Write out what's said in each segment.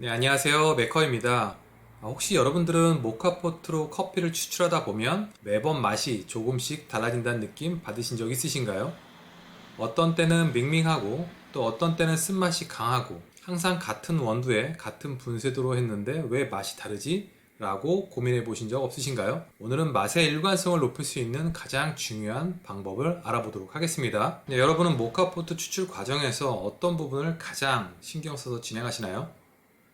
네, 안녕하세요. 메커입니다. 혹시 여러분들은 모카포트로 커피를 추출하다 보면 매번 맛이 조금씩 달라진다는 느낌 받으신 적 있으신가요? 어떤 때는 밍밍하고 또 어떤 때는 쓴맛이 강하고 항상 같은 원두에 같은 분쇄도로 했는데 왜 맛이 다르지? 라고 고민해 보신 적 없으신가요? 오늘은 맛의 일관성을 높일 수 있는 가장 중요한 방법을 알아보도록 하겠습니다. 네, 여러분은 모카포트 추출 과정에서 어떤 부분을 가장 신경 써서 진행하시나요?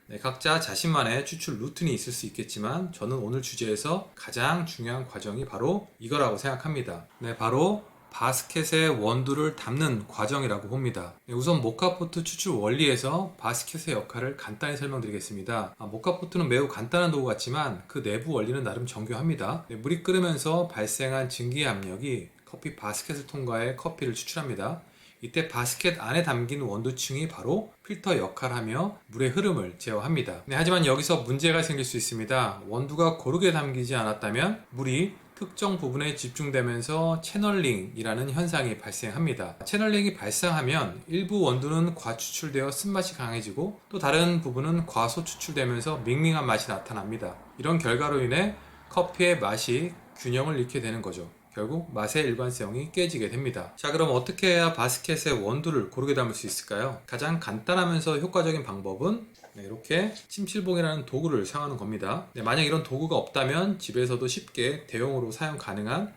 네, 각자 자신만의 추출 루틴이 있을 수 있겠지만 저는 오늘 주제에서 가장 중요한 과정이 바로 이거라고 생각합니다. 네, 바로 바스켓에 원두를 담는 과정이라고 봅니다. 네, 우선 모카포트 추출 원리에서 바스켓의 역할을 간단히 설명드리겠습니다. 모카포트는 매우 간단한 도구 같지만 그 내부 원리는 나름 정교합니다. 네, 물이 끓으면서 발생한 증기 압력이 커피 바스켓을 통과해 커피를 추출합니다. 이때 바스켓 안에 담긴 원두층이 바로 필터 역할을 하며 물의 흐름을 제어합니다. 네, 하지만 여기서 문제가 생길 수 있습니다. 원두가 고르게 담기지 않았다면 물이 특정 부분에 집중되면서 채널링이라는 현상이 발생합니다. 채널링이 발생하면 일부 원두는 과추출되어 쓴맛이 강해지고 또 다른 부분은 과소추출되면서 밍밍한 맛이 나타납니다. 이런 결과로 인해 커피의 맛이 균형을 잃게 되는 거죠. 결국 맛의 일관성이 깨지게 됩니다. 자, 그럼 어떻게 해야 바스켓에 원두를 고르게 담을 수 있을까요? 가장 간단하면서 효과적인 방법은 이렇게 침칠봉이라는 도구를 사용하는 겁니다. 만약 이런 도구가 없다면 집에서도 쉽게 대용으로 사용 가능한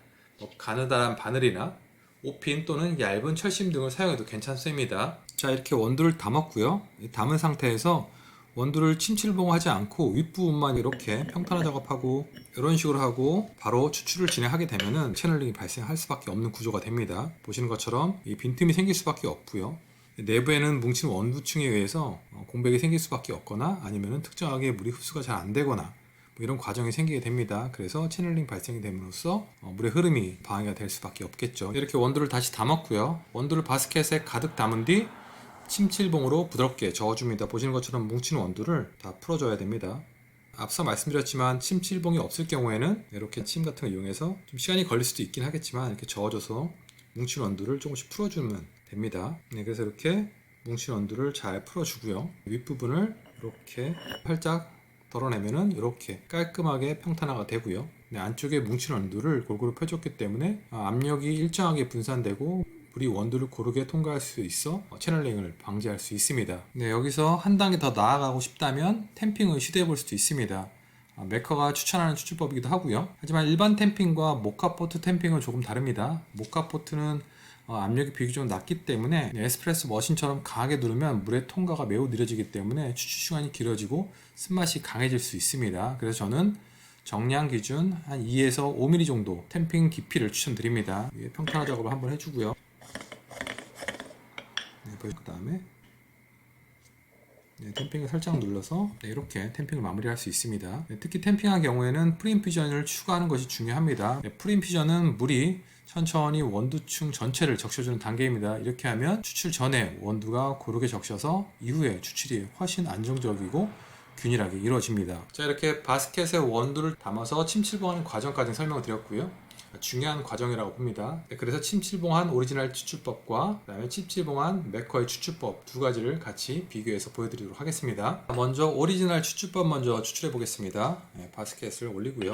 가느다란 바늘이나 옷핀 또는 얇은 철심 등을 사용해도 괜찮습니다. 자, 이렇게 원두를 담았고요. 담은 상태에서 원두를 침칠봉하지 않고 윗부분만 이렇게 평탄화 작업하고 이런 식으로 하고 바로 추출을 진행하게 되면은 채널링이 발생할 수밖에 없는 구조가 됩니다. 보시는 것처럼 이 빈틈이 생길 수밖에 없고요. 내부에는 뭉친 원두층에 의해서 공백이 생길 수밖에 없거나 아니면 특정하게 물이 흡수가 잘 안 되거나 이런 과정이 생기게 됩니다. 그래서 채널링 발생이 됨으로써 물의 흐름이 방해가 될 수밖에 없겠죠. 이렇게 원두를 다시 담았고요. 원두를 바스켓에 가득 담은 뒤 침칠봉으로 부드럽게 저어줍니다. 보시는 것처럼 뭉친 원두를 다 풀어줘야 됩니다. 앞서 말씀드렸지만 침칠봉이 없을 경우에는 이렇게 침 같은 걸 이용해서 좀 시간이 걸릴 수도 있긴 하겠지만 이렇게 저어줘서 뭉친 원두를 조금씩 풀어주면 됩니다. 네, 그래서 이렇게 뭉친 원두를 잘 풀어주고요. 윗부분을 이렇게 살짝 덜어내면은 이렇게 깔끔하게 평탄화가 되고요. 네, 안쪽에 뭉친 원두를 골고루 펴줬기 때문에 압력이 일정하게 분산되고 물이 원두를 고르게 통과할 수 있어 채널링을 방지할 수 있습니다. 네, 여기서 한 단계 더 나아가고 싶다면 탬핑을 시도해 볼 수도 있습니다. 메커가 추천하는 추출법이기도 하고요. 하지만 일반 탬핑과 모카포트 탬핑은 조금 다릅니다. 모카포트는 압력이 비교적 낮기 때문에 에스프레소 머신처럼 강하게 누르면 물의 통과가 매우 느려지기 때문에 추출 시간이 길어지고 쓴맛이 강해질 수 있습니다. 그래서 저는 정량 기준 한 2에서 5mm 정도 탬핑 깊이를 추천드립니다. 평탄화 작업을 한번 해주고요. 그 다음에 탬핑을 살짝 눌러서 이렇게 탬핑을 마무리할 수 있습니다. 특히 탬핑한 경우에는 프리인퓨전을 추가하는 것이 중요합니다. 프리인퓨전은 물이 천천히 원두층 전체를 적셔주는 단계입니다. 이렇게 하면 추출 전에 원두가 고르게 적셔서 이후에 추출이 훨씬 안정적이고 균일하게 이루어집니다. 자, 이렇게 바스켓에 원두를 담아서 침칠봉하는 과정까지 설명을 드렸고요. 중요한 과정이라고 봅니다. 그래서 침칠봉한 오리지널 추출법과 그 다음에 침칠봉한 메커의 추출법 두 가지를 같이 비교해서 보여드리도록 하겠습니다. 먼저 오리지널 추출법 먼저 추출해 보겠습니다. 바스켓을 올리고요.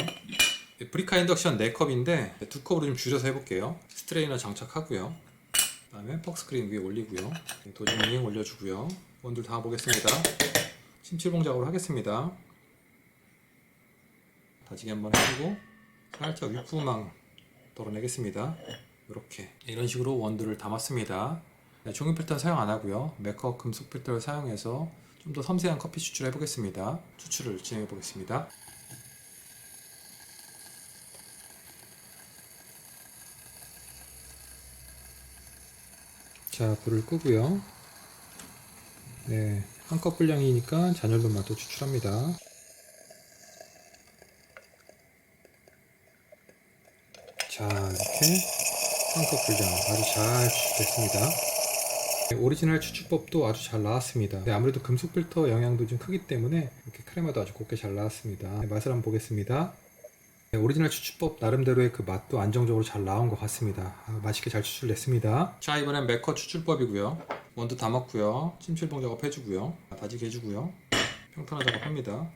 브리카 인덕션 4컵인데 2컵으로 좀 줄여서 해볼게요. 스트레이너 장착하고요. 그 다음에 퍽스크린 위에 올리고요. 도징링 올려주고요. 원두를 담아보겠습니다. 침칠봉 작업을 하겠습니다. 다지기 한번 해주고 살짝 윗부분만 덜어내겠습니다. 이렇게 이런 식으로 원두를 담았습니다. 종이 필터는 사용 안 하고요. 메커 금속 필터를 사용해서 좀 더 섬세한 커피 추출을 해보겠습니다. 추출을 진행해 보겠습니다. 자, 불을 끄고요. 네, 한 컵 분량이니까 잔여분만 또 추출합니다. 자, 이렇게 한 컵 분량 아주 잘 추출됐습니다. 오리지널 추출법도 아주 잘 나왔습니다. 아무래도 금속 필터 영향도 좀 크기 때문에 이렇게 크레마도 아주 곱게 잘 나왔습니다. 맛을 한번 보겠습니다. 오리지널 추출법 나름대로의 그 맛도 안정적으로 잘 나온 것 같습니다. 맛있게 잘 추출됐습니다. 자, 이번엔 메커 추출법이고요. 원두 담았고요. 침출봉 작업 해주고요. 다지게 해주고요. 평탄화 작업합니다.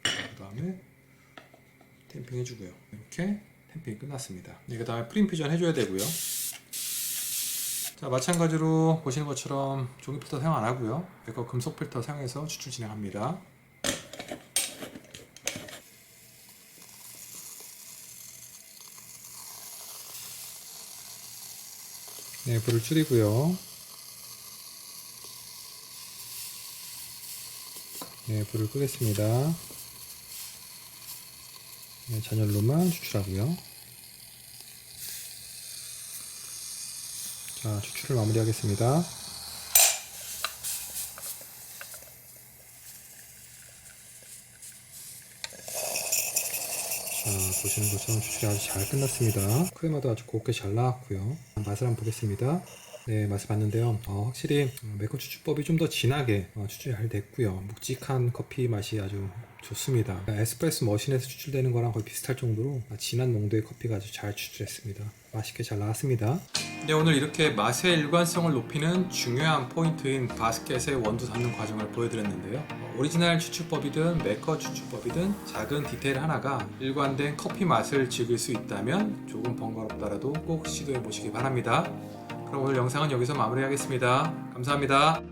그 다음에 탬핑 해주고요. 이렇게 탬핑이 끝났습니다. 그 다음에 프린퓨전 해줘야 되고요. 자, 마찬가지로 보시는 것처럼 종이 필터 사용 안 하고요. 메커 금속 필터 사용해서 추출 진행합니다. 네, 불을 줄이고요. 네, 불을 끄겠습니다. 네, 잔열로만 추출하고요. 자, 추출을 마무리하겠습니다. 자, 보시는 것처럼 추출이 아주 잘 끝났습니다. 크레마도 아주 곱게 잘 나왔고요. 맛을 한번 보겠습니다. 네, 맛을 봤는데요. 확실히 메커 추출법이 좀 더 진하게 추출이 잘 됐고요. 묵직한 커피 맛이 아주 좋습니다. 에스프레소 머신에서 추출되는 거랑 거의 비슷할 정도로 진한 농도의 커피가 아주 잘 추출했습니다. 맛있게 잘 나왔습니다. 네, 오늘 이렇게 맛의 일관성을 높이는 중요한 포인트인 바스켓의 원두 담는 과정을 보여드렸는데요. 오리지널 추출법이든 메커 추출법이든 작은 디테일 하나가 일관된 커피 맛을 즐길 수 있다면 조금 번거롭더라도 꼭 시도해 보시기 바랍니다. 그럼 오늘 영상은 여기서 마무리하겠습니다. 감사합니다.